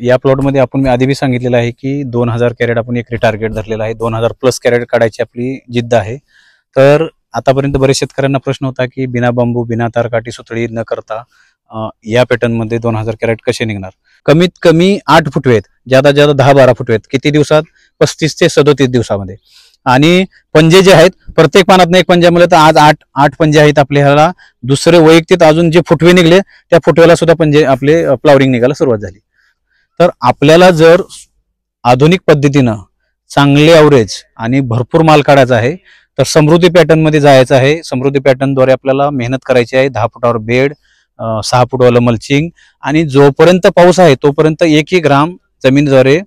या प्लॉटमध्ये आपण मी आधी बी सांगितलेलं आहे की 2000 कॅरेट आपण एक टार्गेट धरलेला आहे. 2000 प्लस कॅरेट काढायची आपली जिद्द आहे. तर आतापर्यंत बरेच शेतकऱ्यांना प्रश्न होता की बिना बांबू बिना तारकाठी सुतळी न करता या पॅटर्न मध्ये 2000 कॅरेट कसे निघणार. कमीत कमी 8 फुटवे आहेत, ज्यादा 10-12 फुटवे आहेत. किती दिवसात? 35 ते 37 दिवसामध्ये. आणि पंजे जे आहेत प्रत्येक पानात एक पंजामध्ये तर आज 8 पंजे आहेत आपल्याला. दुसरे वैयक्तिक अजून जे फुटवे निघले त्या फुटव्याला सुद्धा पंजे आपले फ्लॉवरिंग निघायला सुरुवात झाली. तर आपल्याला जर आधुनिक पद्धतीनं चांगले ॲव्हरेज आणि भरपूर माल काढायचा आहे तर समृद्धी पॅटर्न मध्ये जायचं आहे. समृद्धी पॅटर्नद्वारे आपल्याला मेहनत करायची आहे. 10 फुटावर बेड, 6 फुटवालं मल्चिंग आणि जोपर्यंत पाऊस आहे तोपर्यंत 1 ग्राम जमीनद्वारे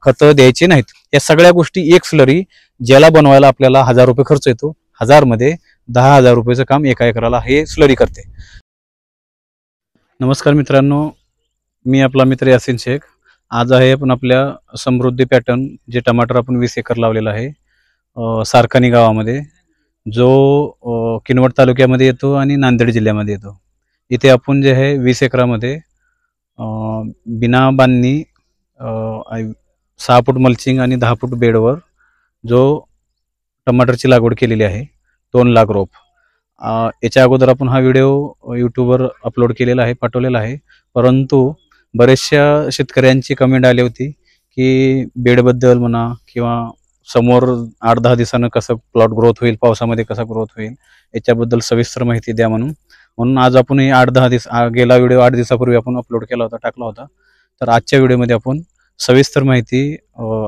खतं द्यायची नाहीत. या सगळ्या गोष्टी एक स्लरी ज्याला बनवायला आपल्याला 1000 रुपये खर्च येतो. 1000 मध्ये 10,000 रुपयाचं काम एका एकराला हे स्लरी करते. नमस्कार मित्रांनो, मी आपला मित्र यासिन शेख. आज आहे आपण आपल्या समृद्धी पॅटर्न जे टमाटर आपण 20 एकर लावलेला आहे सारखानी गावामध्ये, जो किनवट तालुक्यामध्ये येतो आणि नांदेड जिल्ह्यामध्ये येतो. इथे आपण जे आहे 20 एकरामध्ये बिना बांधणी 6 फूट मल्चिंग आणि 10 फूट बेडवर जो टमाटरची लागवड केलेली आहे 2 लाख रोप. याच्या अगोदर आपण हा व्हिडिओ यूट्यूबवर अपलोड केलेला आहे, पाठवलेला आहे. परंतु बरेचशा शेतकऱ्यांची कमेंट आली होती की बेडबद्दल म्हणा किंवा समोर 8-10 दिवसानं कसं प्लॉट ग्रोथ होईल, पावसामध्ये कसा ग्रोथ होईल याच्याबद्दल सविस्तर माहिती द्या म्हणून आज आपण 8-10 दिवस गेला व्हिडिओ 8 दिवसापूर्वी आपण अपलोड केला होता, टाकला होता. तर आजच्या व्हिडिओमध्ये आपण सविस्तर माहिती,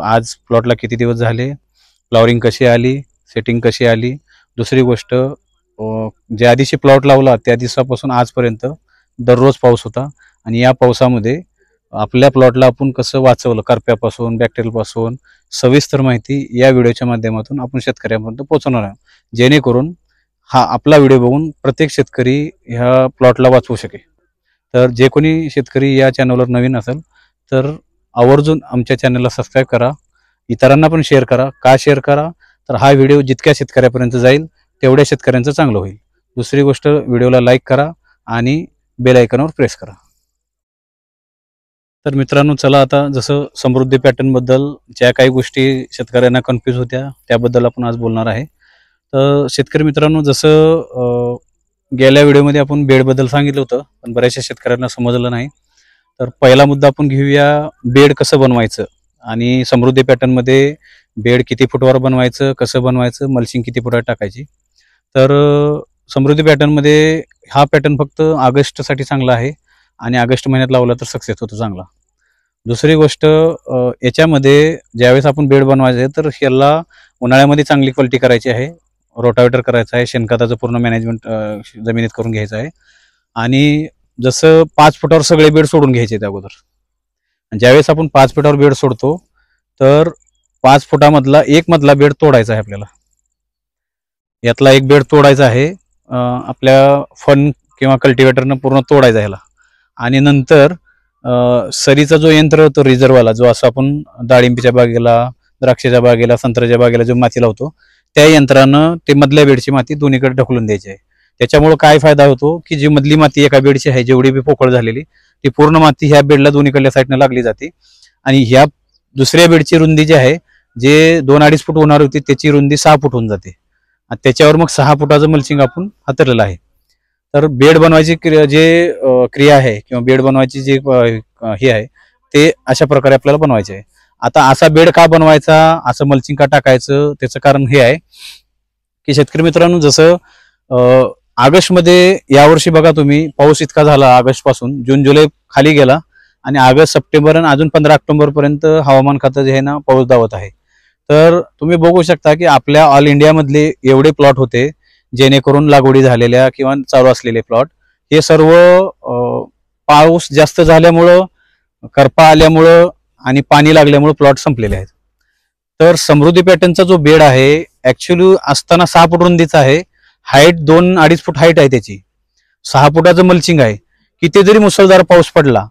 आज प्लॉटला किती दिवस झाले, फ्लॉवरिंग कशी आली, सेटिंग कशी आली. दुसरी गोष्ट, ज्या दिवशी प्लॉट लावला त्या दिवसापासून आजपर्यंत दररोज पाऊस होता आणि या पावसामध्ये आपल्या प्लॉटला आपण कसं वाचवलं करप्यापासून, बॅक्टेरियापासून, सविस्तर माहिती या व्हिडिओच्या माध्यमातून आपण शेतकऱ्यांपर्यंत पोहोचवणार आहोत, जेणेकरून हा आपला व्हिडिओ बघून प्रत्येक शेतकरी ह्या प्लॉटला वाचवू शकेल. तर जे कोणी शेतकरी या चॅनलवर नवीन असेल तर आवर्जून आमच्या चॅनलला सबस्क्राईब करा, इतरांना पण शेअर करा. का शेअर करा? तर हा व्हिडिओ जितक्या शेतकऱ्यापर्यंत जाईल तेवढ्या शेतकऱ्यांचं चांगलं होईल. दुसरी गोष्ट, व्हिडिओला लाईक करा आणि बेल आयकॉनवर प्रेस करा. तर मित्रांनो, चला आता जसं समृद्धी पॅटर्न बद्दल ज्या काही गोष्टी शेतकऱ्यांना कन्फ्यूज होत्या त्याबद्दल आपण आज बोलणार आहे. तर शेतकरी मित्रांनो, जसं गेल्या व्हिडिओमध्ये आपण बेडबद्दल सांगितलं होतं पण बऱ्याचशा शेतकऱ्यांना समजलं नाही. तर पहिला मुद्दा आपण घेऊया, बेड कसं बनवायचं आणि समृद्धी पॅटर्नमध्ये बेड किती फुटवर बनवायचं, कसं बनवायचं, मल्चिंग किती फुटावर टाकायची. तर समृद्धी पॅटर्नमध्ये हा पॅटर्न फक्त ऑगस्टसाठी चांगला आहे आणि ऑगस्ट महिन्यात लावला तर सक्सेस होतो चांगला. दुसरी गोष्ट, याच्यामध्ये ज्यावेळेस आपण बेड बनवायचे तर ह्याला उन्हाळ्यामध्ये चांगली क्वालिटी करायची आहे, रोटावेटर करायचं आहे, शेणखताचं पूर्ण मॅनेजमेंट जमिनीत करून घ्यायचं आहे. आणि जसं 5 फुटावर सगळे बेड सोडून घ्यायचे त्या अगोदर. ज्यावेळेस आपण 5 फुटावर बेड सोडतो तर 5 फुटामधला एक मधला बेड तोडायचा आहे आपल्याला. यातला एक बेड तोडायचा आहे, आपल्या फन किंवा कल्टिवेटरनं पूर्ण तोडायचा ह्याला. आणि नंतर सरीचा जो यंत्र होतो रिझर्ववाला, जो असं आपण डाळिंबीच्या बागेला, द्राक्षाच्या बागेला, संत्र्याच्या बागेला जो माती लावतो त्या यंत्रानं ते मधल्या बेडची माती दोन्हीकडे ढकलून द्यायची आहे. त्याच्यामुळे काय फायदा होतो की जी मधली माती एका बेडची आहे जेवढी बी पोकळ झालेली ती पूर्ण माती ह्या बेडला दोन्हीकडल्या साईडनं लागली जाते. आणि ह्या दुसऱ्या बेडची रुंदी जी आहे, जे 2-2.5 फूट होणार होती त्याची रुंदी 6 फूट होऊन जाते. आणि त्याच्यावर मग 6 फुटाचं मल्चिंग आपण हातरलेलं आहे. तर बेड बनवायची क्रिया आहे किंवा बेड बनवायची जे हे आहे ते अशा प्रकारे आपल्याला बनवायचे आहे. आता असा बेड का बनवायचा, असं मल्चिंग का टाकायचं, त्याचं कारण हे आहे की शेतकरी मित्रांनो, जसं ऑगस्टमध्ये यावर्षी बघा तुम्ही पाऊस इतका झाला, ऑगस्ट पासून जून जुलै खाली गेला आणि ऑगस्ट सप्टेंबर आणि अजून 15 ऑक्टोबर पर्यंत हवामान खातं जे आहे ना पाऊस दावत आहे. तर तुम्ही बघू शकता की आपल्या ऑल इंडियामधले एवढे प्लॉट होते जेणेकरून लागवडी झालेल्या किंवा चालू असलेले प्लॉट, हे सर्व पाऊस जास्त झाल्यामुळं, करपा आल्यामुळं आणि पाणी लागल्यामुळं प्लॉट संपलेले आहेत. तर समृद्धी पॅटर्नचा जो बेड आहे ऍक्च्युअली असताना 6 फूट रुंदीचा आहे, हाईट 2-2.5 फूट हाईट आहे त्याची, 6 फुटाचं मल्चिंग आहे. किती जरी मुसळधार पाऊस पडला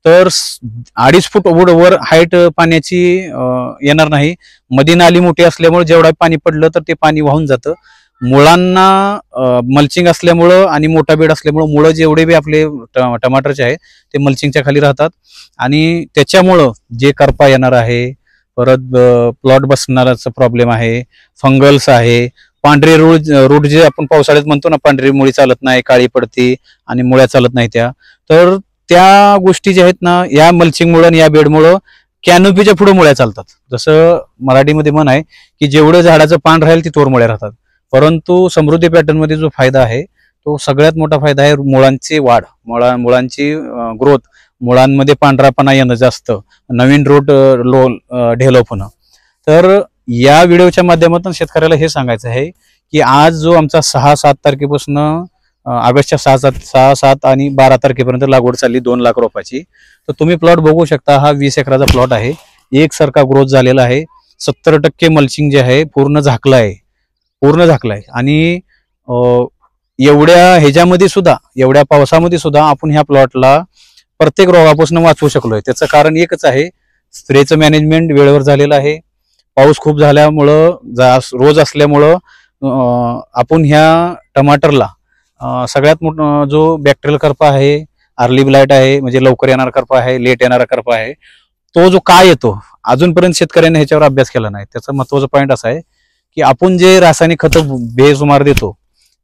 तर 2.5 फूट वर हाईट पाण्याची येणार नाही. मध्ये नाली मोठी असल्यामुळे जेवढा पाणी पडलं तर ते पाणी वाहून जातं मुळांना मल्चिंग असल्यामुळं आणि मोठा बेड असल्यामुळं मुळं जेवढे बी आपले टमाटरचे आहे ते मल्चिंगच्या खाली राहतात आणि त्याच्यामुळं जे करपा येणार आहे, परत प्लॉट बसणाराचा प्रॉब्लेम आहे, फंगल्स आहे, पांढरे रूट जे आपण पावसाळ्यात म्हणतो ना, पांढरी मुळी चालत नाही, काळी पडते आणि मुळ्या चालत नाही तर त्या गोष्टी ज्या आहेत ना, या मल्चिंगमुळं आणि या बेडमुळं कॅनोपीच्या पुढे मुळ्या चालतात. जसं मराठीमध्ये म्हण आहे की जेवढं झाडाचं पान राहील तिथवर मुळ्या राहतात. परंतु समृद्धी पॅटर्न मध्ये जो फायदा आहे तो सगळ्यात मोठा फायदा आहे मुळांची वाढ, मुळांची ग्रोथ, मुळांमध्ये पांढरापणा येणं जास्त, नवीन रूट डेव्हलप होणं. तर या व्हिडिओच्या माध्यमातून शेतकऱ्याला हे सांगायचं आहे की आज जो आमचा 6-7 तारखेपासून ऑगस्टच्या 6-7 आणि 12 तारखेपर्यंत लागवड चालली 2 लाख रोपाची, तर तुम्ही प्लॉट बघू शकता. हा 20 एकराचा प्लॉट आहे, एकसारखा ग्रोथ झालेला आहे. 70% मल्चिंग जे आहे पूर्ण झाकलं आहे आणि एवढ्या ह्याच्यामध्ये सुद्धा, एवढ्या पावसामध्ये सुद्धा आपण ह्या प्लॉटला प्रत्येक रोगापासून वाचवू शकलोय. त्याचं कारण एकच आहे, स्प्रेचं मॅनेजमेंट वेळेवर झालेलं आहे. पाऊस खूप झाल्यामुळं, रोज असल्यामुळं आपण ह्या टमाटरला सगळ्यात मोठा जो बॅक्टेरियल करपा आहे, अर्ली ब्लाइट आहे, म्हणजे लवकर येणारा करपा आहे, लेट येणारा करपा आहे, तो जो काय येतो अजूनपर्यंत शेतकऱ्यांनी ह्याच्यावर अभ्यास केला नाही. त्याचा महत्वाचा पॉईंट असा आहे की आपण जे रासायनिक खतं बेसुमार देतो,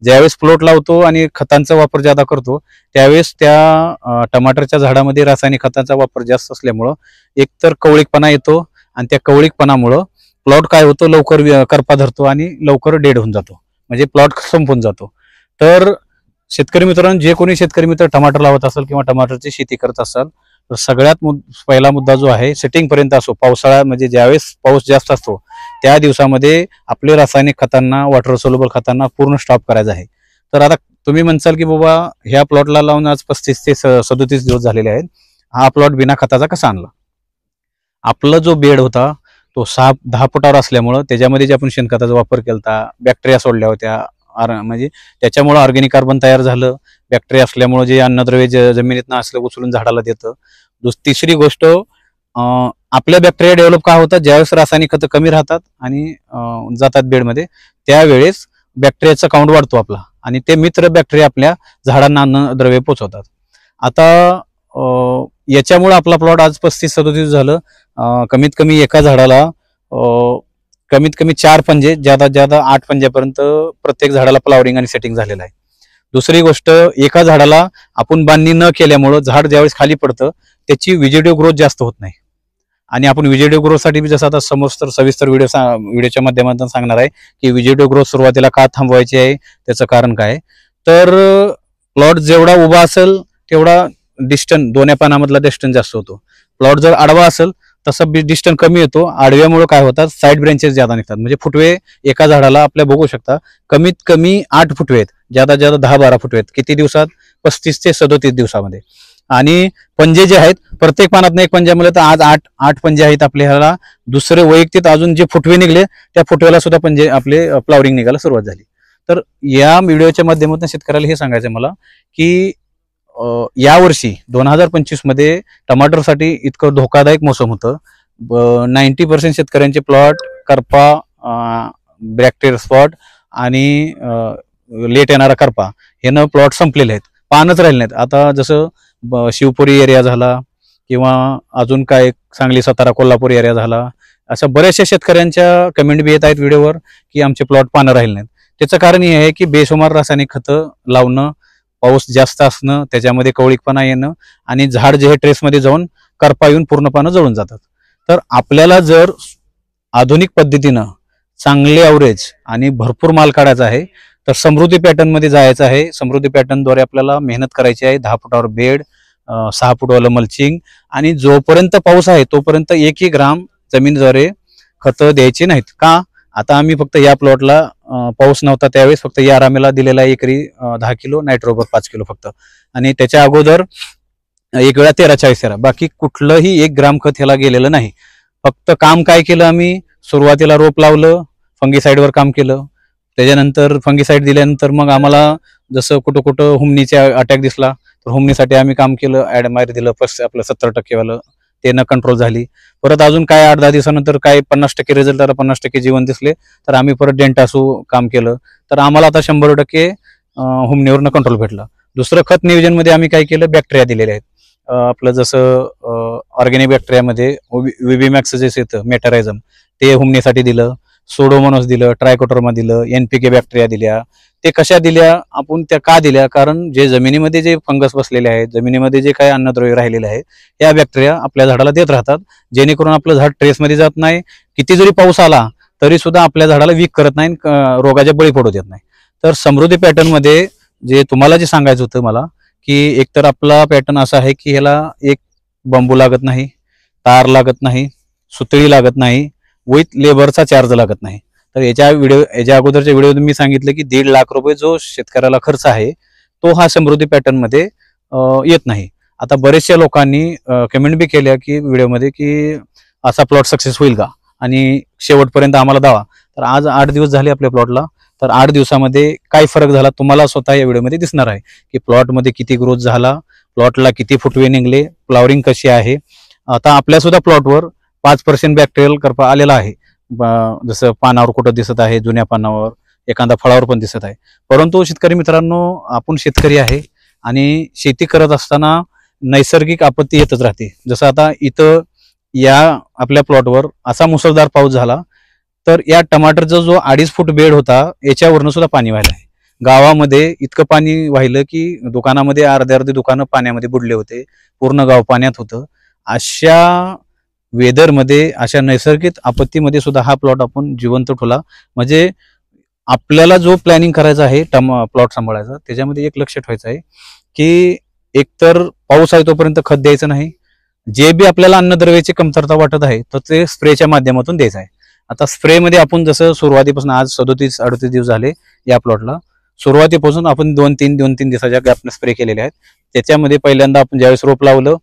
ज्यावेळेस प्लॉट लावतो आणि खतांचा वापर जादा करतो, त्यावेळेस त्या टमाटरच्या झाडामध्ये रासायनिक खतांचा वापर जास्त असल्यामुळं एकतर कवळीकपणा येतो आणि त्या कवळीकपणामुळं प्लॉट काय होतो, लवकर करपा धरतो आणि लवकर डेड होऊन जातो, म्हणजे प्लॉट संपून जातो. तर शेतकरी मित्रांनो, जे कोणी शेतकरी मित्र टमाटर लावत असेल किंवा टमाटरची शेती करत असाल तर सगळ्यात पहिला मुद्दा जो आहे, सेटिंग पर्यंत असो, पावसाळा म्हणजे ज्यावेळेस पाऊस जास्त असतो त्या दिवसामध्ये आपले रासायनिक खतांना, वॉटर सोल्युबल खतांना पूर्ण स्टॉप करायचं आहे. तर आता तुम्ही म्हणसाल की बाबा ह्या प्लॉटला लावून आज 35 ते 37 दिवस झालेले आहेत, हा प्लॉट बिना खताचा कसा आणला? आपला जो बेड होता तो 6-10 फुटावर असल्यामुळं त्याच्यामध्ये जे आपण शेणखताचा वापर केला, बॅक्टेरिया सोडल्या होत्या, म्हणजे त्याच्यामुळे ऑर्गॅनिक कार्बन तयार झालं. बॅक्टेरिया असल्यामुळे जे अन्नद्रव्य जमिनीतनं असलं उचलून झाडाला देतं. तिसरी गोष्ट, आपल्या बॅक्टेरिया डेव्हलप का होतात ज्यावेळेस रासायनिक खतं कमी राहतात आणि जातात बेडमध्ये, त्यावेळेस बॅक्टेरियाचा काउंट वाढतो आपला आणि ते मित्र बॅक्टेरिया आपल्या झाडांना अन्नद्रव्य पोचवतात. आता याच्यामुळे आपला प्लॉट आज 35-37 झालं. कमीत कमी एका झाडाला कमीत कमी 4 पंजे, ज्यादा 8 पंजापर्यंत प्रत्येक झाडाला फ्लॉवरिंग आणि सेटिंग झालेलं आहे. दुसरी गोष्ट, एका झाडाला आपण बांधणी न केल्यामुळं झाड ज्यावेळेस खाली पडतं त्याची व्हिजिटिव्ह ग्रोथ जास्त होत नाही. आणि आपण व्हिजिटिव्ह ग्रोथसाठी जसं आता समोर सविस्तर व्हिडिओच्या माध्यमातून सांगणार आहे की व्हिजिटिव्ह ग्रोथ सुरुवातीला का थांबवायची आहे, त्याचं कारण काय. तर प्लॉट जेवढा उभा असेल तेवढा डिस्टन्स, दोन्ही पानामधला डिस्टन्स जास्त होतो. प्लॉट जर आडवा असेल तसं डिस्टन्स कमी येतो. आडव्यामुळे काय होतात, साईड ब्रँचेस ज्यादा निघतात. म्हणजे फुटवे एका झाडाला आपल्या बघू शकता कमीत कमी 8 फुटवे आहेत, ज्यादा 10-12 फुटवे आहेत. किती दिवसात? 35 ते 37 दिवसामध्ये. आणि पंजे जे आहेत प्रत्येक पानात एक पंजामध्ये, तर आज 8 पंजे आहेत आपल्याला. दुसरे वैयक्तिक अजून जे फुटवे निघले त्या फुटव्याला सुद्धा पंजे आपले फ्लॉवरिंग निघायला सुरुवात झाली. तर या व्हिडिओच्या माध्यमातून शेतकऱ्याला हे सांगायचं मला की यावर्षी 2025 मध्ये टमाटरसाठी इतकं धोकादायक मोसम होतं. 90% शेतकऱ्यांचे प्लॉट करपा, बॅक्टेरियल स्पॉट आणि लेट येणारा करपा यानं प्लॉट संपलेले आहेत, पानच राहिले नाहीत. आता जसं शिवपुरी एरिया झाला किंवा अजून काय सांगली, सातारा, कोल्हापूर एरिया झाला, अशा बऱ्याचशा शेतकऱ्यांच्या कमेंट बी येत आहेत व्हिडिओवर की आमचे प्लॉट पानं राहिले नाहीत. त्याचं कारण हे आहे की बेसुमार रासायनिक खतं लावणं, पाऊस जास्त असणं, त्याच्यामध्ये कवळीकपणा येणं आणि झाड जे ट्रेसमध्ये जाऊन करपा येऊन पूर्ण पानं जळून जातात. तर आपल्याला जर आधुनिक पद्धतीनं चांगले ॲव्हरेज आणि भरपूर माल काढायचा आहे तर समृद्धी पॅटर्न मध्ये जायचं आहे. समृद्धी पॅटर्नद्वारे आपल्याला मेहनत करायची आहे. 10 फुटावर बेड, 6 फुटवालं मल्चिंग आणि जोपर्यंत पाऊस आहे तोपर्यंत 1 ग्राम जमीनद्वारे खतं द्यायची नाहीत. का? आता आम्ही फक्त या प्लॉटला पाऊस नव्हता त्यावेळेस फक्त या रामेला दिलेला एकरी 10 किलो, नायट्रोबर 5 किलो फक्त, आणि त्याच्या अगोदर एक वेळा 13-40, बाकी कुठलंही 1 ग्राम खत ह्याला गेलेलं नाही. फक्त काम काय केलं आम्ही, सुरुवातीला रोप लावलं, फंगीसाईडवर काम केलं. त्याच्यानंतर फंगीसाईड दिल्यानंतर मग आम्हाला जसं कुठं हुमणीचा अटॅक दिसला तर हुमणीसाठी आम्ही काम केलं, ॲडमायर दिलं आपलं 70% वालं, ते न कंट्रोल झाली. परत अजून काय 8-10 दिवसानंतर काय 50% रिझल्ट आला, 50% जीवन दिसले, तर आम्ही परत डेंटासू काम केलं, तर आम्हाला आता 100% हुमणीवरनं कंट्रोल भेटला. दुसरं खत नियोजनमध्ये आम्ही काय केलं, बॅक्टेरिया दिलेले आहेत. आपलं जसं ऑर्गॅनिक बॅक्टेरियामध्ये विबीमॅक्स जे येतं मेटारायझम, ते हुमणीसाठी दिलं, सोडोमोनॉस दिलं, ट्रायकोटर्मा दिलं, NPK बॅक्टेरिया दिल्या. ते कशा दिल्या, आपण त्या का दिल्या, कारण जे जमिनीमध्ये जे फंगस बसलेले आहेत, जमिनीमध्ये जे काही अन्नद्रव्य राहिलेले आहे, या बॅक्टेरिया आपल्या झाडाला देत राहतात, जेणेकरून आपलं झाड ट्रेसमध्ये जात नाही. किती जरी पाऊस आला तरी सुद्धा आपल्या झाडाला वीक करत नाही, रोगाच्या बळी पडू देत नाही. तर समृद्धी पॅटर्नमध्ये जे तुम्हाला जे सांगायचं होतं मला, की एकतर आपला पॅटर्न असा आहे की ह्याला एक बांबू लागत नाही, तार लागत नाही, सुतळी लागत नाही, विथ लेबरचा चार्ज लागत नाही. तर याच्या अगोदरच्या व्हिडिओ मी सांगितलं की 1.5 लाख रुपये जो शेतकऱ्याला खर्च आहे तो हा समृद्धी पॅटर्न मध्ये येत नाही. आता बरेचशा लोकांनी कमेंट बी केल्या की व्हिडिओमध्ये की असा प्लॉट सक्सेस होईल का आणि शेवटपर्यंत आम्हाला दावा. तर आज 8 दिवस झाले आपल्या प्लॉटला. तर 8 दिवसामध्ये काय फरक झाला तुम्हाला स्वतः या व्हिडिओमध्ये दिसणार आहे की प्लॉटमध्ये किती ग्रोथ झाला, प्लॉटला किती फुटवे निघले, फ्लॉवरिंग कशी आहे. आता आपल्या सुद्धा प्लॉटवर 5% बॅक्टेरियल करपा आलेला आहे. जसं पानावर कुठं दिसत आहे, जुन्या पानावर, एखादा फळावर पण दिसत आहे. परंतु शेतकरी मित्रांनो, आपण शेतकरी आहे आणि शेती करत असताना नैसर्गिक आपत्ती येतच राहते. जसं आता इथं या आपल्या प्लॉटवर असा मुसळधार पाऊस झाला, तर या टमाटरचा जो 2.5 फूट बेड होता याच्यावरनं सुद्धा पाणी व्हायला आहे. गावामध्ये इतकं पाणी वाहिलं की दुकानामध्ये अर्धे दुकानं पाण्यामध्ये बुडले होते, पूर्ण गाव पाण्यात होतं. अशा वेदरमध्ये, अशा नैसर्गिक आपत्तीमध्ये सुद्धा हा प्लॉट आपण जिवंत ठेवला. म्हणजे आपल्याला जो प्लॅनिंग करायचा आहे प्लॉट सांभाळायचा, त्याच्यामध्ये एक लक्ष ठेवायचं आहे की एकतर पाऊस आहे तोपर्यंत खत द्यायचं नाही, जे बी आपल्याला अन्नद्रव्याची कमतरता वाटत आहे तर ते स्प्रेच्या माध्यमातून द्यायचं आहे. आता स्प्रेमध्ये आपण जसं सुरुवातीपासून आज 37-38 दिवस झाले या प्लॉटला, सुरुवातीपासून आपण 2-3 दिवसाच्या गॅपने स्प्रे केलेले आहेत. त्याच्यामध्ये पहिल्यांदा आपण ज्यावेळेस रोप लावलं,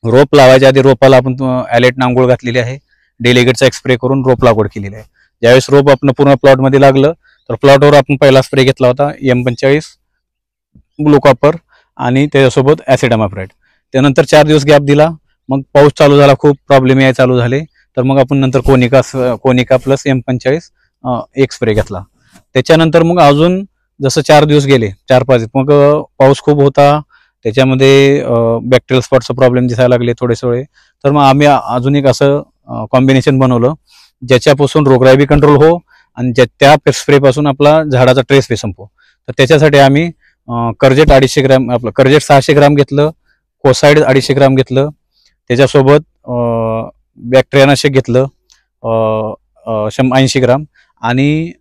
रोप लावायच्या आधी रोपाला आपण ॲलेट नांगूळ घातलेली आहे, डेलिगेटचा एक स्प्रे करून रोप लागवड केलेली आहे. ज्यावेळेस रोप आपण पूर्ण प्लॉटमध्ये लागलं तर प्लॉटवर आपण पहिला स्प्रे घेतला होता M45 ब्लू कॉपर आणि त्याच्यासोबत ॲसिडामाप्राइड. त्यानंतर 4 दिवस गॅप दिला, मग पाऊस चालू झाला, खूप प्रॉब्लेम यायला चालू झाले, तर मग आपण नंतर कोनिका प्लस M45 एक स्प्रे घेतला. त्याच्यानंतर मग अजून जसं 4 दिवस गेले, 4-5, मग पाऊस खूप होता, त्याच्यामध्ये बॅक्टेरियल स्पॉटचा प्रॉब्लेम दिसायला लागले थोडे. तर मग आम्ही अजून एक असं कॉम्बिनेशन बनवलं ज्याच्यापासून रोगराई बी कंट्रोल हो आणि त्या स्प्रेपासून आपला झाडाचा ट्रेस बी संपो. तर त्याच्यासाठी आम्ही कर्जेट 250 ग्रॅम, आपलं कर्जेट 600 ग्राम घेतलं, कोसाईड 250 ग्राम घेतलं, त्याच्यासोबत बॅक्टेरियानाशक घेतलं 80 ग्राम, आणि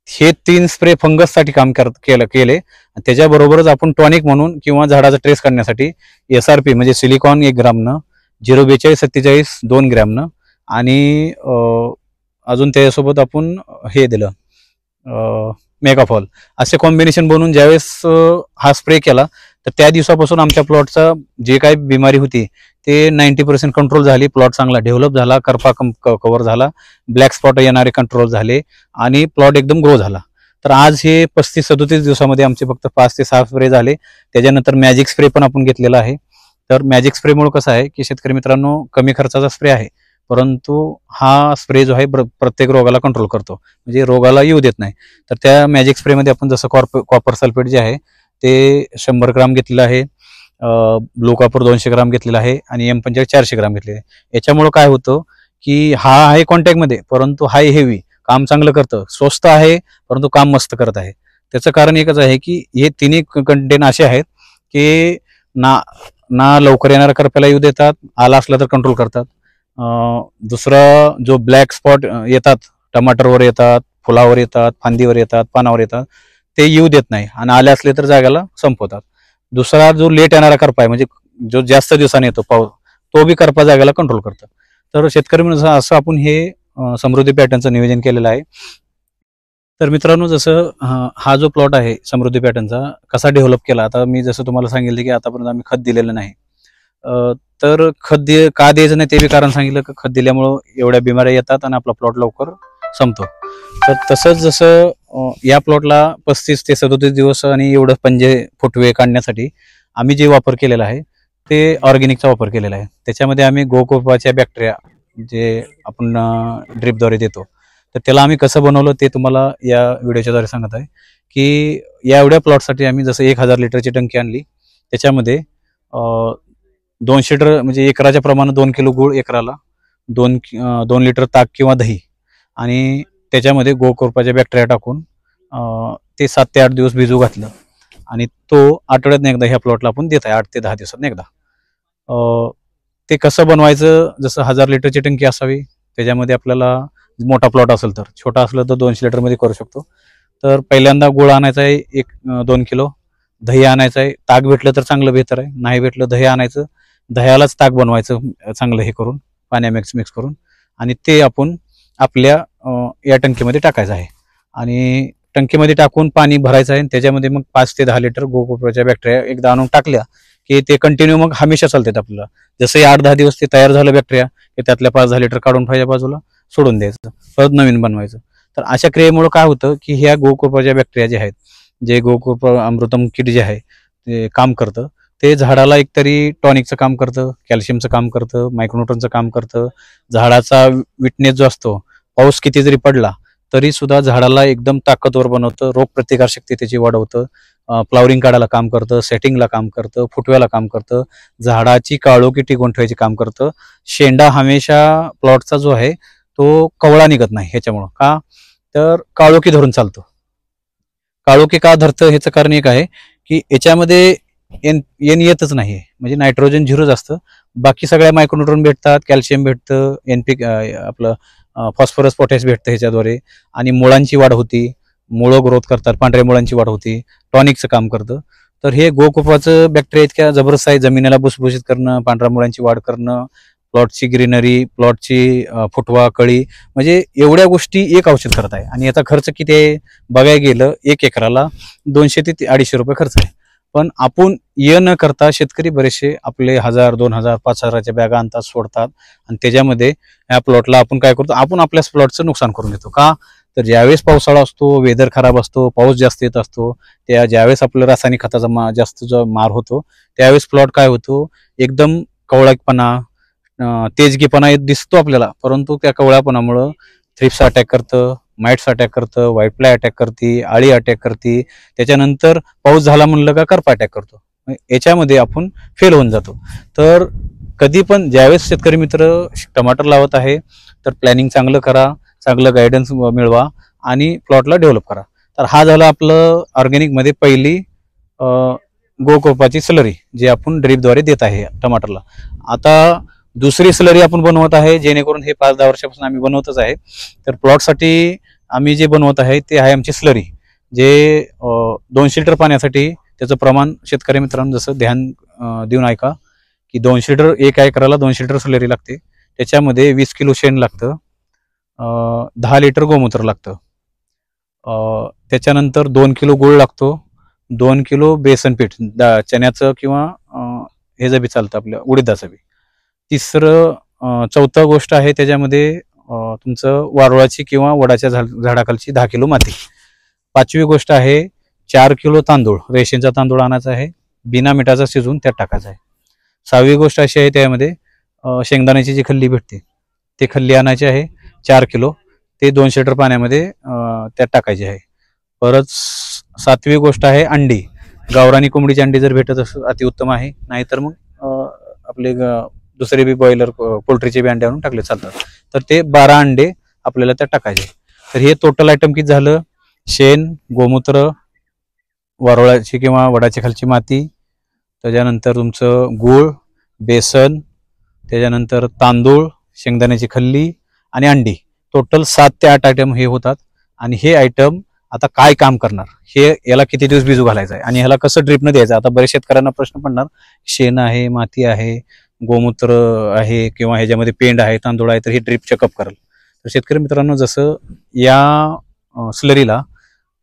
हे 3 स्प्रे फंगससाठी काम केले. त्याच्याबरोबरच आपण टॉनिक म्हणून किंवा झाडाचा ट्रेस काढण्यासाठी SRP म्हणजे सिलिकॉन 1 ग्रामनं, 042-47 2 ग्रॅमनं, आणि अजून त्याच्यासोबत आपण हे दिलं मेगाफॉल, असे कॉम्बिनेशन बनवून ज्यावेळेस हा स्प्रे केला तर त्या दिवसापासून आमच्या प्लॉटचा जे काही बिमारी होती ते 90% कंट्रोल झाली. प्लॉट चांगला डेव्हलप झाला, करपा कव्हर झाला, ब्लॅक स्पॉट येणारे कंट्रोल झाले आणि प्लॉट एकदम ग्रो झाला. तर आज हे 35-37 दिवसामध्ये आमचे फक्त 5 ते 6 स्प्रे झाले. त्याच्यानंतर मॅजिक स्प्रे पण आपण घेतलेला आहे. तर मॅजिक स्प्रेमुळे कसं आहे की शेतकरी मित्रांनो, कमी खर्चाचा स्प्रे आहे, परंतु हा स्प्रे जो आहे प्रत्येक रोगाला कंट्रोल करतो, म्हणजे रोगाला येऊ देत नाही. तर त्या मॅजिक स्प्रेमध्ये आपण जसं कॉपर सल्फेट जे आहे ते 100 ग्राम घेतलेलं आहे, ब्लू कॉपर 200 ग्राम घेतलेला आहे आणि M45 400 ग्राम घेतलेले आहे. याच्यामुळं काय होतं की हा आहे कॉन्टॅक्टमध्ये, परंतु हाय हेवी, काम चांगलं करतं, स्वस्त आहे परंतु काम मस्त करत आहे. त्याचं कारण एकच आहे की हे तिन्ही कंटेन असे आहेत की ना लवकर येणाऱ्या करप्याला येऊ देतात, आला असला तर कंट्रोल करतात. दुसरा जो ब्लॅक स्पॉट येतात, टमाटरवर येतात, फुलावर येतात, फांदीवर येतात, पानावर येतात, ते येऊ देत नाही आणि आले असले तर जागेला संपवतात. दुसरा जो लेट येणारा करपा आहे, म्हणजे जो जास्त दिवसाने येतो पाऊस, तो बी करपा जागेला कंट्रोल करतो. तर शेतकरी म्हणून असं आपण हे समृद्धी पॅटर्नचं नियोजन केलेलं आहे. तर मित्रांनो, जसं हा जो प्लॉट आहे समृद्धी पॅटर्नचा कसा डेव्हलप केला, आता मी जसं तुम्हाला सांगितलं की आतापर्यंत आम्ही खत दिलेलं नाही, तर खत का द्यायचं नाही ते बी कारण सांगितलं की खत दिल्यामुळं एवढ्या बिमाऱ्या येतात आणि आपला प्लॉट लवकर संपतो. तर तसंच जसं या प्लॉटला 35 ते 37 दिवस आणि एवढं पंजे फुटवे काढण्यासाठी आम्ही जे वापर केलेला आहे ते ऑर्गॅनिकचा वापर केलेला आहे. त्याच्यामध्ये आम्ही गोकोपाच्या बॅक्टेरिया जे आपण ड्रिपद्वारे देतो, तर त्याला आम्ही कसं बनवलं ते तुम्हाला या व्हिडिओच्याद्वारे सांगत आहे. की या एवढ्या प्लॉटसाठी आम्ही जसं 1000 लिटरची टंकी आणली, त्याच्यामध्ये 200 लिटर म्हणजे एकराच्या प्रमाणे 2 किलो गूळ एकराला, 2 लिटर ताक किंवा दही आणि त्याच्यामध्ये गोकोपाच्या बॅक्टेरिया टाकून ते 7 ते 8 दिवस भिजू घातलं आणि तो आठवड्यातून एकदा ह्या प्लॉटला आपण देत आहे, 8 ते 10 दिवसात एकदा. ते कसं बनवायचं, जसं 1000 लिटरची टंकी असावी, त्याच्यामध्ये आपल्याला मोठा प्लॉट असेल तर, छोटा असलं तर 200 लिटरमध्ये करू शकतो. तर पहिल्यांदा गुळ आणायचा आहे 2 किलो, दही आणायचं आहे, ताक भेटलं तर चांगलं बेहतर आहे, नाही भेटलं दही आणायचं, दह्यालाच ताक बनवायचं चांगलं हे करून, पाण्या मिक्स करून, आणि ते आपण आपल्या या टंकीमध्ये टाकायचं आहे. आणि टंकीमध्ये टाकून पाणी भरायचं आहे. त्याच्यामध्ये मग 5 ते 10 लिटर गोकोपाच्या बॅक्टेरिया एकदा आणून टाकल्या की ते कंटिन्यू मग हमेशा चालतात आपल्याला. जसं 8-10 दिवस ते तयार झालं बॅक्टेरिया, की त्यातल्या 5-10 लिटर काढून ठेवायच्या बाजूला, सोडून द्यायचं, परत नवीन बनवायचं. तर अशा क्रियेमुळे काय होतं की ह्या गोकोपाच्या बॅक्टेरिया जे आहेत, जे गोकोप अमृतम किट जे आहे ते काम करतं, ते झाडाला एकतरी टॉनिकचं काम करतं, कॅल्शियमचं काम करतं, मायक्रोन्यूट्रनचं काम करतं. झाडाचा विटनेस जो असतो, पाऊस किती जरी पडला तरी सुद्धा झाडाला एकदम ताकदवर बनवतं, रोगप्रतिकारशक्ती त्याची वाढवतं, फ्लावरिंग काढायला काम करतं, सेटिंगला काम करतं, फुटव्याला काम करतं, झाडाची काळोखी टिकवून ठेवायची काम करतं. शेंडा हमेशा प्लॉटचा जो आहे तो कवळा निघत नाही ह्याच्यामुळं. का तर काळोखी धरून चालतो. काळोखी का धरतं ह्याचं कारण एक आहे की याच्यामध्ये एन येतच नाही, म्हणजे नायट्रोजन 0 असतं. बाकी सगळ्या मायक्रोन्यूट्रॉन भेटतात, कॅल्शियम भेटतं, आपलं फॉस्फरस पोटॅश भेटतं ह्याच्याद्वारे, आणि मुळांची वाढ होती, मुळं ग्रोथ करतात, पांढऱ्या मुळांची वाढ होती, टॉनिकचं काम करतं. तर हे गोकोपाचं बॅक्टेरिया इतक्या जबरदस्त आहे, जमिनीला भुसभुशीत करणं, पांढऱ्या मुळांची वाढ करणं, प्लॉटची ग्रीनरी, प्लॉटची फुटवा, कळी, म्हणजे एवढ्या गोष्टी एक औषध करत आहे. आणि याचा खर्च किती आहे बघायला गेलं, 1 एकराला 200 ते 250 रुपये खर्च आहे. पण आपण न करता शेतकरी बरेचसे आपले 1000, 2000, 5000च्या बॅगा आणतात, सोडतात, आणि त्याच्यामध्ये ह्या प्लॉटला आपण काय करतो, आपण आपल्याच प्लॉटचं नुकसान करून घेतो. का तर ज्यावेळेस पावसाळा असतो, वेदर खराब असतो, पाऊस जास्त येत असतो, ज्यावेळेस आपलं रासायनिक खताचा जास्त जो मार होतो, त्यावेळेस प्लॉट काय होतो, एकदम कवळापणा, तेजगीपणा दिसतो आपल्याला, परंतु त्या कवळापणामुळं थ्रिप्स अटॅक करतं, माइट्स अटॅक करतं, व्हाईट फ्लाय अटॅक करते, आळी अटॅक करते, त्याच्यानंतर पाऊस झाला म्हणलं का करपा अटॅक करतो. याच्यामध्ये आपण फेल होऊन जातो. तर कधी पण ज्यावेळेस शेतकरी मित्र टमाटर लावत आहे तर प्लॅनिंग चांगलं करा, चांगलं गायडन्स मिळवा आणि प्लॉटला डेव्हलप करा. तर हा झाला आपलं ऑर्गॅनिकमध्ये पहिली गोकोपाची स्लरी, जे आपण ड्रीपद्वारे देत आहे टमाटरला. आता दुसरी स्लरी आपण बनवत आहे, जेणेकरून हे 5-10 वर्षापासून आम्ही बनवतच आहे. तर प्लॉटसाठी आम्ही जे बनवत आहे ते आहे आमची स्लरी, जे 200 लिटर पाण्यासाठी त्याचं प्रमाण शेतकरी मित्रांनो जसं ध्यान देऊन ऐका की 200 लिटर, 1 एकराला 200 लिटर स्लरी लागते. त्याच्यामध्ये 20 किलो शेण लागतं, 10 लिटर गोमूत्र लागतं, त्याच्यानंतर 2 किलो गूळ लागतो, 2 किलो बेसन पीठ, चण्याचं किंवा हे जे बी चालतं आपलं उडीदाचं बी. चौथं गोष्ट आहे त्याच्यामध्ये तुमचं वारुळाची किंवा वडाच्या झाडाखालची 10 किलो माती. 5वी गोष्ट आहे 4 किलो तांदूळ, रेशनचा तांदूळ आणायचा आहे, बिना मिठाचा शिजवून त्यात टाकायचा आहे. 6वी गोष्ट अशी आहे त्यामध्ये शेंगदाण्याची जी खल्ली भेटते ते खल्ली आणायची आहे 4 किलो, ते 200 लिटर पाण्यामध्ये त्यात टाकायची आहे. परत 7वी गोष्ट आहे अंडी. गावरानी कोंबडीची अंडी जर भेटत असेल अतिउत्तम आहे, नाहीतर मग आपले दुसरे बी बॉयलर पोल्ट्रीचे बी अंडे आणून टाकले चालतात. तर ते 12 अंडे आपल्याला त्यात टाकायचे. तर हे टोटल आयटम किती झालं, शेण, गोमूत्र, वारुळाची किंवा वडाची खालची माती, त्याच्यानंतर तुमचं गूळ, बेसन, त्याच्यानंतर तांदूळ, शेंगदाण्याची खल्ली आणि अंडी, टोटल 7 ते 8 आयटम हे होतात. आणि हे आयटम आता काय काम करणार, हे याला किती दिवस भिजू घालायचं आहे आणि ह्याला कसं ड्रिपनं द्यायचं. आता बरेच शेतकऱ्यांना प्रश्न पडणार, शेण आहे, माती आहे, गोमूत्र आहे किंवा ह्याच्यामध्ये पेंड आहे, तांदूळ आहे, तर हे ड्रिप चेकअप करेल. तर शेतकरी मित्रांनो जसं या स्लरीला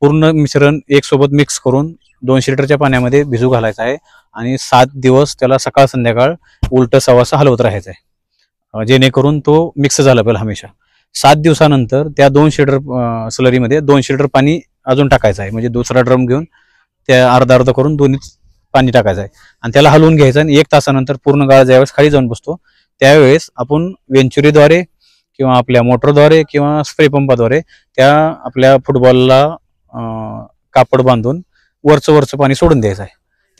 पूर्ण मिश्रण एक सोबत मिक्स करून 200 लिटरच्या पाण्यामध्ये भिजू घालायचं आहे आणि 7 दिवस त्याला सकाळ संध्याकाळ उलट सवासा हलवत राहायचं आहे, जेणेकरून तो मिक्स झाला पाहिजे हमेशा. 7 दिवसानंतर त्या 200 लिटर स्लरीमध्ये 200 लिटर पाणी अजून टाकायचं आहे, म्हणजे दुसरा ड्रम घेऊन त्या अर्धा करून दोन्ही पाणी टाकायचं आहे आणि त्याला हलवून घ्यायचं आणि 1 तासानंतर पूर्ण गाळ ज्यावेळेस खाली जाऊन बसतो त्यावेळेस आपण वेंचुरीद्वारे किंवा आपल्या मोटरद्वारे किंवा स्प्रे पंपाद्वारे त्या आपल्या फुटबॉलला कापड बांधून वरचं पाणी सोडून द्यायचं आहे.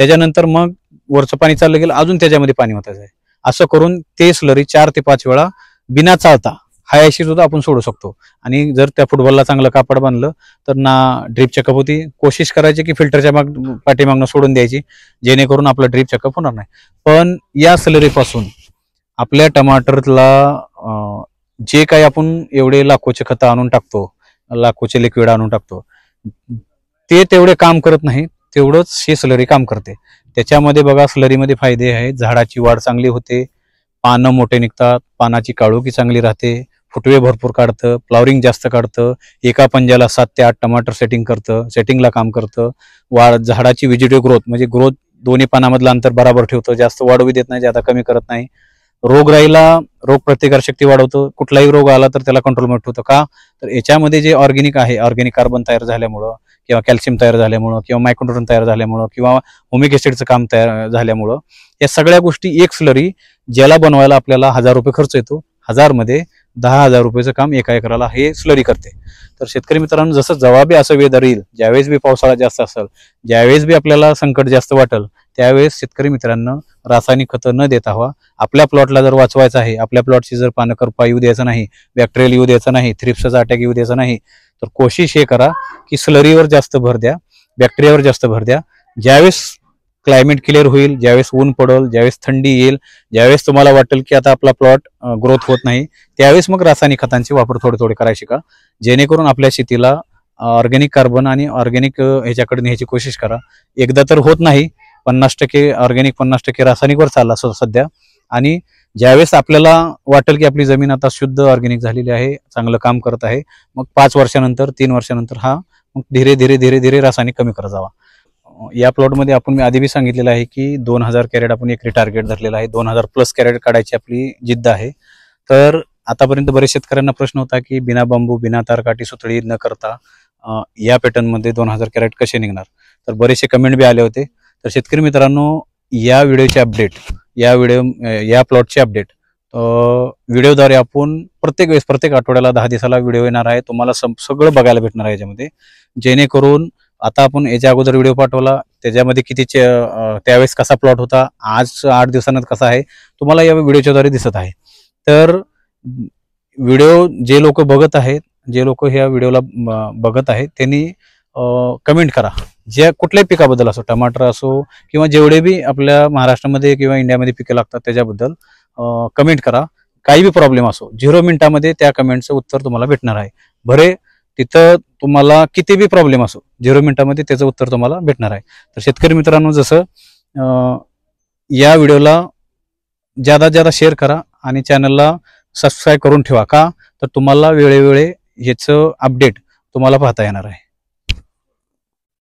त्याच्यानंतर मग वरचं पाणी चाललं गेलं अजून त्याच्यामध्ये पाणी ओतायचं आहे. असं करून ते स्लरी 4 ते 5 वेळा बिना चालता हायाशी सुद्धा आपण सोडू शकतो. आणि जर त्या फुटबॉलला चांगलं कापड बांधलं तर ना ड्रीप चेकअप होती. कोशिश करायची की फिल्टरच्या पाठीमागनं सोडून द्यायची जेणेकरून आपलं ड्रीप चेकअप होणार नाही. पण या स्लरीपासून आपल्या टमाटरला जे काही आपण एवढे लाखोचे खतं आणून टाकतो, लाखोचे लिक्विड आणून टाकतो, ते तेवढे काम करत नाही तेवढंच ही स्लरी काम करते. त्याच्यामध्ये बघा स्लरीमध्ये फायदे आहेत. झाडाची वाढ चांगली होते, पानं मोठे निघतात, पानाची काळोखी चांगली राहते, फुटवे भरपूर काढतं, फ्लॉवरिंग जास्त काढतं, एका पंजाला 7 ते 8 टमाटर सेटिंगला काम करतं. वाढ झाडाची व्हिजिटिव्ह ग्रोथ म्हणजे ग्रोथ दोन्ही पानामधलं अंतर बराबर ठेवतं, जास्त वाढवू देत नाही, ज्यादा कमी करत नाही. रोगराईला रोग प्रतिकार शक्ती वाढवतं. कुठलाही रोग आला तर त्याला कंट्रोलमध्ये ठेवतं. का तर याच्यामध्ये जे ऑर्गॅनिक आहे, ऑर्गॅनिक कार्बन तयार झाल्यामुळं किंवा कॅल्शियम तयार झाल्यामुळं किंवा मायक्रोन्यूट्रन तयार झाल्यामुळं किंवा हुमिक ऍसिडचं काम तयार झाल्यामुळं या सगळ्या गोष्टी एक स्लरी ज्याला बनवायला आपल्याला 1000 रुपये खर्च येतो, 1000 मध्ये 10,000 रुपयाचं काम एका एकराला हे स्लरी करते. तर शेतकरी मित्रांनो जसं जवाबी असं वेदर येईल, ज्यावेळेस बी पावसाळा जास्त असेल, ज्यावेळेस बी आपल्याला संकट जास्त वाटेल त्यावेळेस शेतकरी मित्रांनो रासायनिक खतं न देता हवा. आपल्या प्लॉटला जर वाचवायचं आहे, आपल्या प्लॉटची जर पानं करपा येऊ द्यायचं नाही, बॅक्टेरियल येऊ द्यायचं नाही, थ्रिप्सचा अटॅक येऊ द्यायचा नाही, तर कोशिश हे करा की स्लरीवर जास्त भर द्या, बॅक्टेरियावर जास्त भर द्या. ज्यावेळेस क्लायमेट क्लिअर होईल, ज्यावेळेस ऊन पडेल, ज्यावेळेस थंडी येईल, ज्यावेळेस तुम्हाला वाटेल की आता आपला प्लॉट ग्रोथ होत नाही, त्यावेळेस मग रासायनिक खतांचे वापर थोडे करायचे का, जेणेकरून आपल्या शेतीला ऑर्गॅनिक कार्बन आणि ऑर्गॅनिक ह्याच्याकडे न्यायची कोशिश करा. एकदा तर होत नाही, 50% ऑर्गॅनिक 50% रासायनिकवर चालला सध्या. आणि ज्यावेळेस आपल्याला वाटेल की आपली जमीन आता शुद्ध ऑर्गॅनिक झालेली आहे, चांगलं काम करत आहे, मग 5 वर्षानंतर 3 वर्षानंतर हा मग धीरे धीरे रासायनिक कमी करत जावा. या प्लॉटमध्ये आपण मी आधी बी सांगितलेलं आहे की 2000 कॅरेट आपण एकरी टार्गेट धरलेला आहे, 2000 प्लस कॅरेट काढायची आपली जिद्द आहे. तर आतापर्यंत बरेच शेतकऱ्यांना प्रश्न होता की बिना बांबू बिना तारकाठी सुतळी न करता या पॅटर्नमध्ये 2000 कॅरेट कसे निघणार. तर बरेचसे कमेंट बी आले होते. तर शेतकरी मित्रांनो या व्हिडिओचे अपडेट, या प्लॉटचे अपडेट व्हिडिओद्वारे आपण प्रत्येक आठवड्याला 10 दिवसाला व्हिडिओ येणार आहे. तुम्हाला सगळं बघायला भेटणार आहे याच्यामध्ये, जेणेकरून आता आपण याच्या अगोदर व्हिडिओ पाठवला त्याच्यामध्ये किती त्यावेळेस कसा प्लॉट होता, आज 8 दिवसांत कसा आहे, तुम्हाला या व्हिडिओच्या द्वारे दिसत आहे. तर व्हिडिओ जे लोक बघत आहेत, जे लोक ह्या व्हिडिओला बघत आहेत त्यांनी कमेंट करा. ज्या कुठल्याही पिकाबद्दल असो, टमाटर असो किंवा जेवढे बी आपल्या महाराष्ट्रामध्ये किंवा इंडियामध्ये पिकं लागतात त्याच्याबद्दल कमेंट करा. काही बी प्रॉब्लेम असो 0 मिनिटामध्ये त्या कमेंटचं उत्तर तुम्हाला भेटणार आहे. भरे तिथं तुम्हाला किती बी प्रॉब्लेम असो 0 मिनिटामध्ये त्याचं उत्तर तुम्हाला भेटणार आहे. तर शेतकरी मित्रांनो जसं या व्हिडिओला जादा शेअर करा आणि चॅनलला सबस्क्राईब करून ठेवा. का तर तुम्हाला वेळोवेळी ह्याचं अपडेट तुम्हाला पाहता येणार आहे.